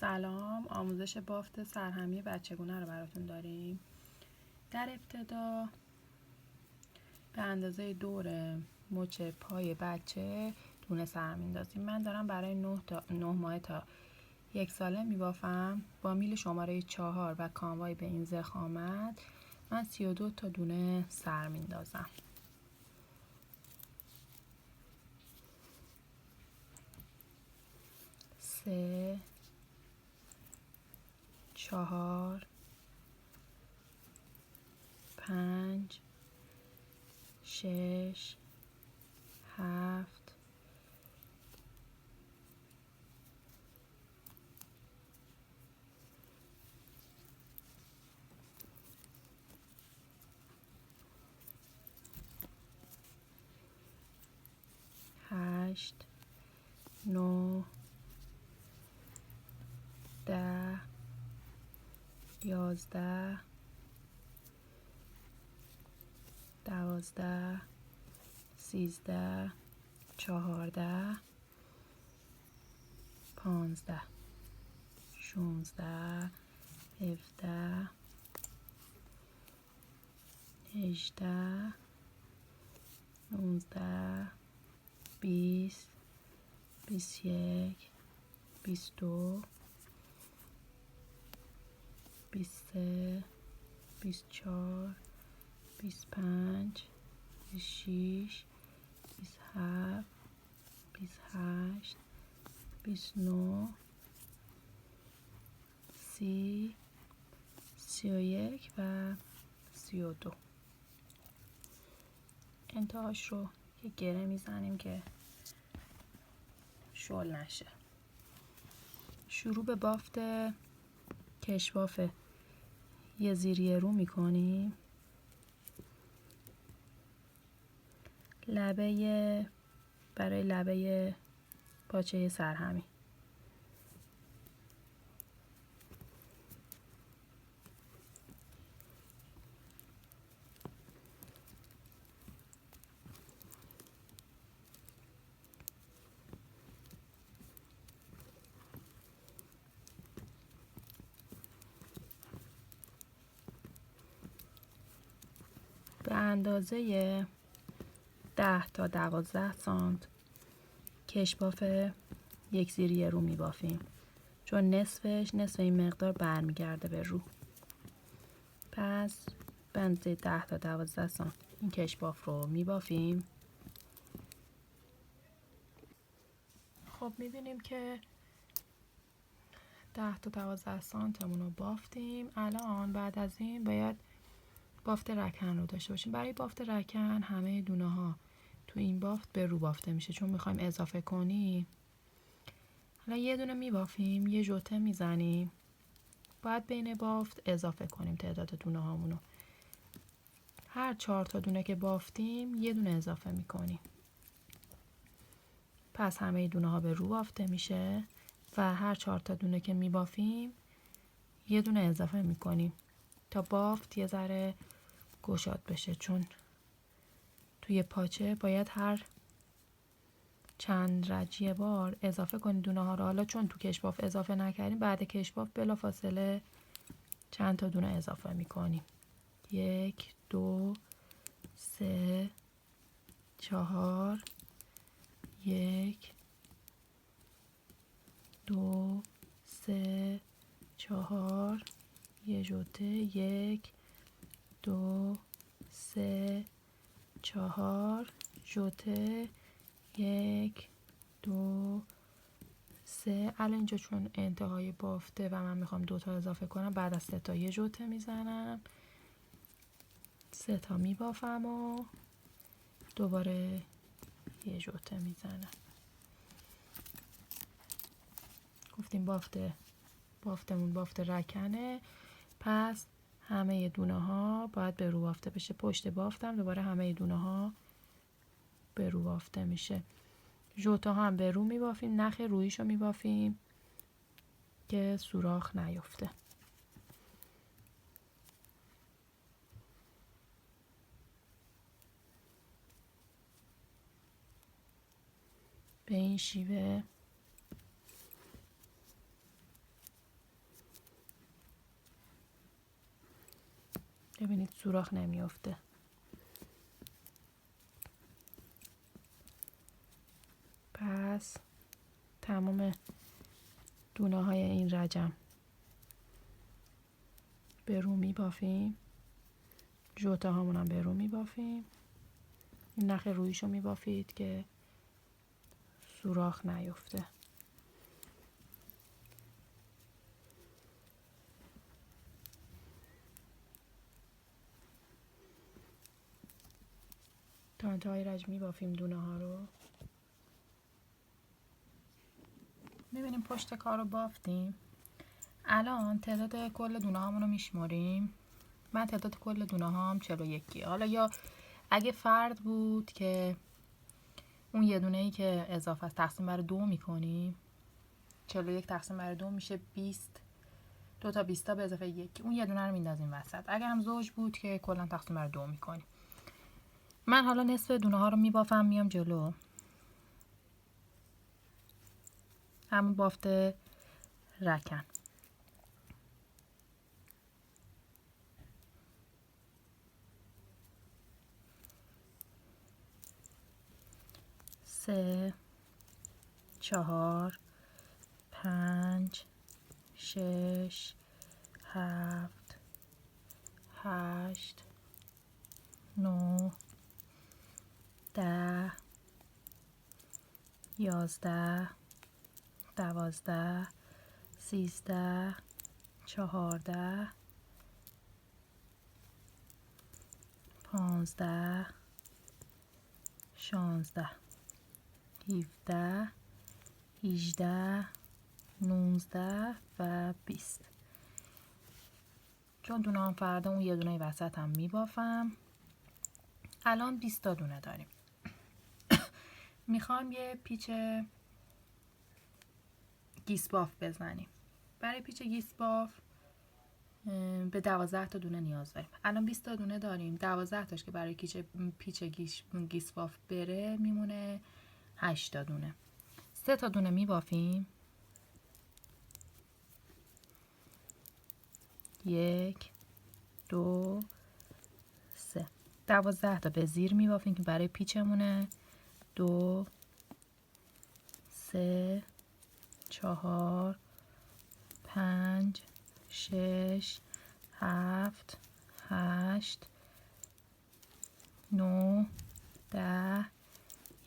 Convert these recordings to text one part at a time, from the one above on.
سلام، آموزش بافت سرهمی بچگونه رو براتون داریم. در ابتدا به اندازه دور مچ پای بچه دونه سر میندازیم. من دارم برای 9 ماه تا 1 ساله میبافم. با میل شماره 4 و کانوای به این ضخامت من 32 تا دونه سر میندازم. سه، 4، 5، 6، 7، 8، 9، 10، 11، 12، 13، 14، 15، 16، 17، 18، 19، 20، 21، 22، 23، 24، 25، 26، 27، 28، 29، 30، 31 و 32. انتهاش رو یه گره میزنیم که شل نشه. شروع به بافت کشواف یه زیری رو میکنیم. برای لبه پاچه سرهمی به اندازه 10 تا 12 سانت کشواف یک زیری رو میبافیم، چون نصف این مقدار برمیگرده به رو. پس به اندازه 10 تا 12 سانت این کشواف رو میبافیم. خب میبینیم که 10 تا 12 سانتمون رو بافتیم. الان بعد از این باید بافت رکن رو داشته باشیم. برای بافت رکن همه دونه ها تو این بافت به رو بافته میشه، چون میخوایم اضافه کنیم. حالا یه دونه میبافیم، یه ژوته میزنیم، باید بین بافت اضافه کنیم تعداد دونه هامونو. هر 4 تا دونه که بافتیم یه دونه اضافه میکنیم. پس همه دونه ها به رو بافته میشه و هر 4 تا دونه که میبافیم یه دونه اضافه میکنیم تا بافت یه ذره گشاد بشه، چون توی پاچه باید هر چند رجیه بار اضافه کنیم دونه ها رو. حالا چون تو کشواف اضافه نکردیم، بعد کشواف بلافاصله چند تا دونه اضافه میکنیم. 1، 2، 3، 4، 1، 2، 3، 4، یه ژوته، 1، 2، 3، 4، ژوته، 1، 2، 3. الان اینجا چون انتهای بافته و من میخوام 2 تا اضافه کنم، بعد از 3 تا یه ژوته میزنم، 3 تا میبافم و دوباره یه ژوته میزنم. گفتیم بافتمون بافت رکنه، پس همه دونه ها باید به رو بافته بشه. پشت بافتم دوباره همه دونه ها به رو بافته میشه. ژوتا هم به رو میبافیم، نخ رویشو میبافیم که سوراخ نیفته. به این شیوه ببینید سوراخ نمیافته. پس تمام دونه های این رجم به رو میبافیم، جوته هامون هم به رو میبافیم. این نخ رویشو میبافید که سوراخ نیفته. تا انتهای رج میبافیم دونه ها رو. میبینیم پشت کار رو بافتیم. الان تعداد کل دونه هامون رو میشماریم. من تعداد کل دونه هام 41. حالا یا اگه فرد بود که اون یه دونه ای که اضافه است تقسیم بر 2 میکنیم. 41 تقسیم بر 2 میشه 20. 2 تا 20 تا به اضافه 1. اون یه دونه رو میندازیم وسط. اگر هم زوج بود که کلا تقسیم بر 2 میکنیم. من حالا نصف دونه ها رو میبافم، میام جلو. همون بافت رکن. سه، 4، 5، 6، 7، 8، 9، 10، 11، 12، 13، 14، 15، 16، 17، 18، 19 و 20. چون دونه هم فردا اون یه دونه وسط هم میبافم. الان 20 تا دونه داریم. میخوام یه پیچ گیسباف بزنیم. برای پیچ گیسباف به 12 تا دونه نیاز داریم. الان 20 تا دونه داریم. 12 تاش که برای پیچ گیسباف بره میمونه 8 تا دونه. 3 تا دونه میبافیم. 1، 2، 3. 12 تا به زیر میبافیم که برای پیچمونه. 2، 3، 4، 5، 6، 7، 8، 9، 10،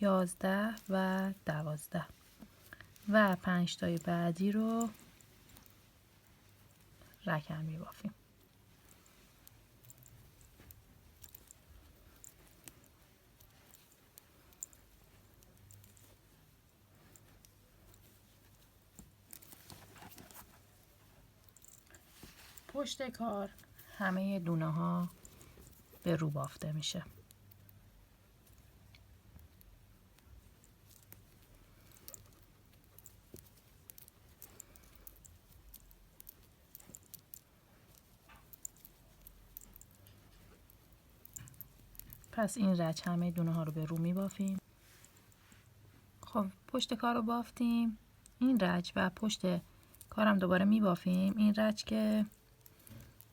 11 و 12 و 5 تای بعدی رو رکن میبافیم. پشت کار همه دونه ها به رو بافته میشه. پس این رج همه دونه ها رو به رو میبافیم. خب پشت کار رو بافتیم. این رج و پشت کارم دوباره میبافیم. این رج که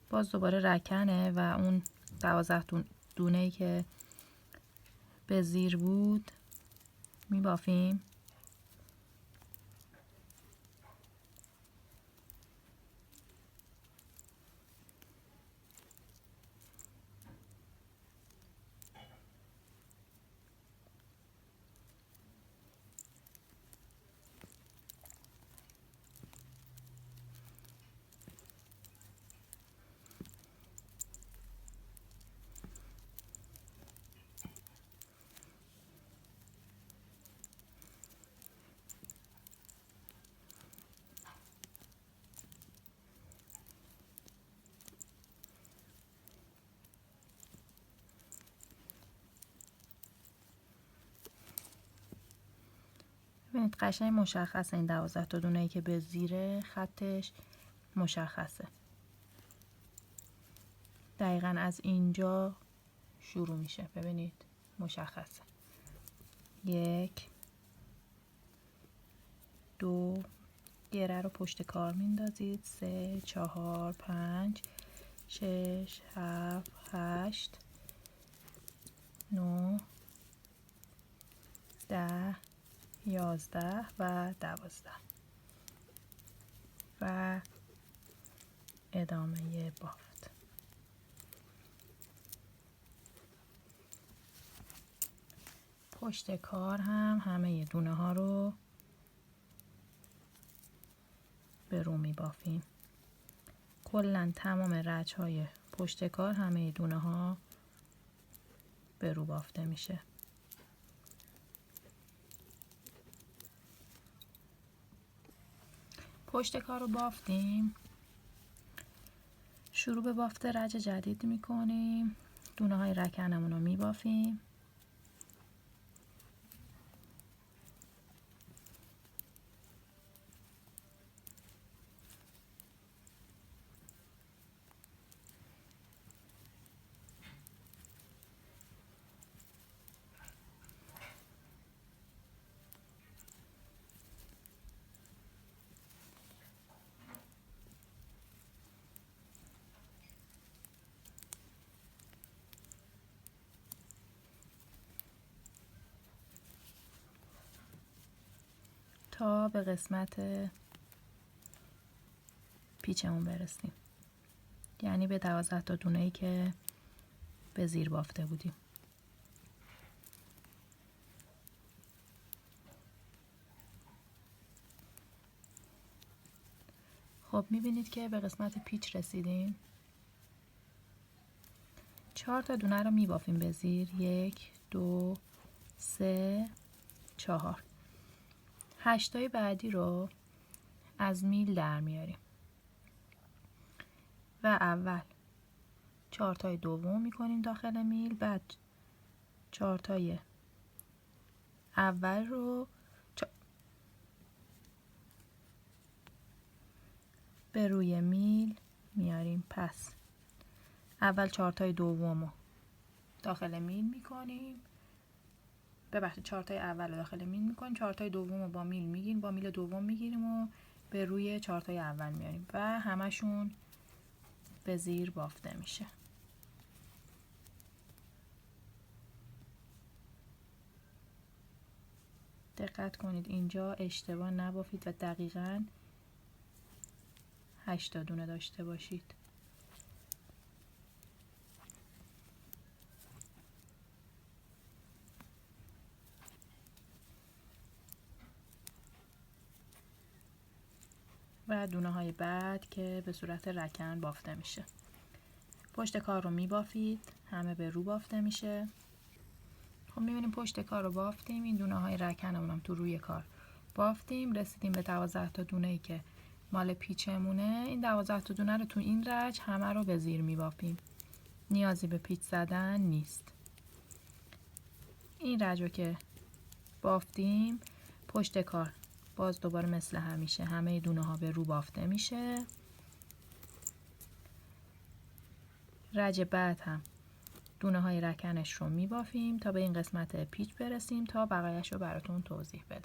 باز دوباره رکنه و اون 12 دونه‌ای که به زیر بود میبافیم. ببینید قشنگ مشخصه این 12 تا دونه‌ای که به زیر خطش مشخصه. دقیقاً از اینجا شروع میشه. ببینید مشخصه. 1، 2 گره رو پشت کار میندازید. 3، 4، 5، 6 7 8 9 10 11 و 12 و ادامه بافت. پشت کار هم همه دونه ها رو به رو می بافیم. کلا تمام رچ های پشت کار همه دونه ها به رو بافته میشه. پشت کار رو بافتیم، شروع به بافت رچ جدید میکنیم. دونه های رکنمون رو میبافیم. تا به قسمت پیچمون برسیم، یعنی به 12 تا دونه‌ای که به زیر بافته بودیم. خب میبینید که به قسمت پیچ رسیدیم. 4 تا دونه رو میبافیم به زیر. 1 2 3 4. 8 تای بعدی رو از میل در میاریم و اول 4 تای دوم میکنیم داخل میل، بعد 4 تای اول رو به روی میل میاریم. پس اول 4 تای دوم رو داخل میل میکنیم، ببخشید 4 تای اول رو داخل میل میکنیم، 4 تای دوم رو با میل میگیریم، با میل دوم میگیریم و به روی 4 تای اول میاریم و همشون به زیر بافته میشه. دقت کنید اینجا اشتباه نبافید و دقیقاً 8 تا دونه داشته باشید. و دونه های بعد که به صورت رکن بافته میشه. پشت کار رو میبافید، همه به رو بافته میشه. خب میبینیم پشت کار رو بافتیم، این دونه های رکنمون هم تو روی کار بافتیم، رسیدیم به 12 تا دونه ای که مال پیچمونه. این 12 تا دونه رو تو این رچ همه رو به زیر میبافیم، نیازی به پیچ زدن نیست. این رچ رو که بافتیم، پشت کار باز دوباره مثل همیشه همه دونه ها به رو بافته میشه. رچ بعد هم دونه های رکنش رو میبافیم تا به این قسمت پیچ برسیم تا بقیه‌اش رو براتون توضیح بدم.